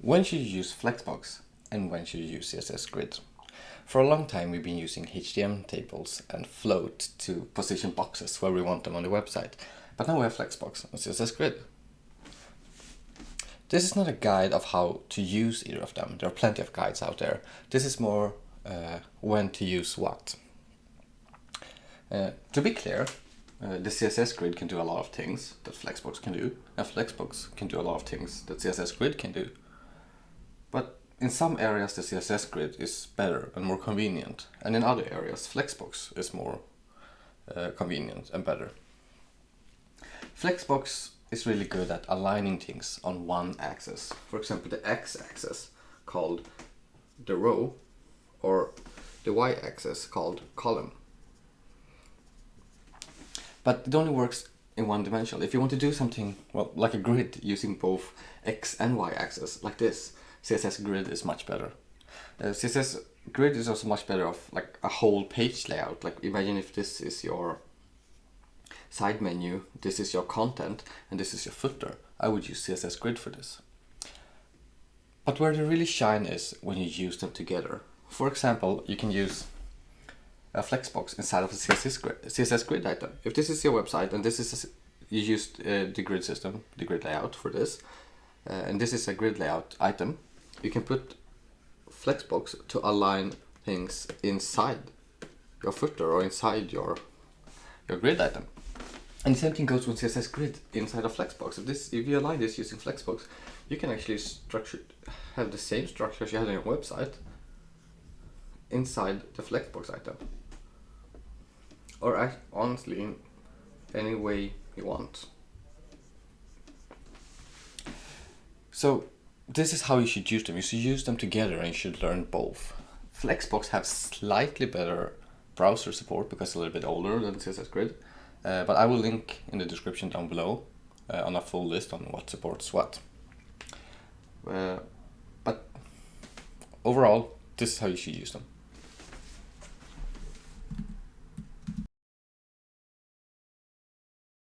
When should you use Flexbox and when should you use CSS Grid? For a long time we've been using HTML tables and float to position boxes where we want them on the website, but now we have Flexbox and CSS Grid. This is not a guide of how to use either of them. There are plenty of guides out there. This is more when to use what. To be clear, the CSS Grid can do a lot of things that Flexbox can do, and Flexbox can do a lot of things that CSS Grid can do. But in some areas the CSS Grid is better and more convenient, and in other areas Flexbox is more convenient and better. Flexbox is really good at aligning things on one axis. For example, the x-axis called the row, or the y-axis called column. But it only works in one dimension. If you want to do something, well, like a grid using both x and y axis, like this, CSS Grid is much better. CSS Grid is also much better of like a whole page layout. Like imagine if this is your side menu, this is your content, and this is your footer. I would use CSS Grid for this. But where they really shine is when you use them together. For example, you can use a Flexbox inside of a CSS Grid item. If this is your website and this is you used the grid system, the grid layout for this, and this is a grid layout item, you can put Flexbox to align things inside your footer or inside your grid item. And the same thing goes with CSS Grid inside of Flexbox. If you align this using Flexbox, you can actually have the same structure as you had on your website inside the Flexbox item. Or honestly, in any way you want. So this is how you should use them. You should use them together and you should learn both. Flexbox has slightly better browser support because it's a little bit older than CSS Grid. But I will link in the description down below on a full list on what supports what. But overall, this is how you should use them.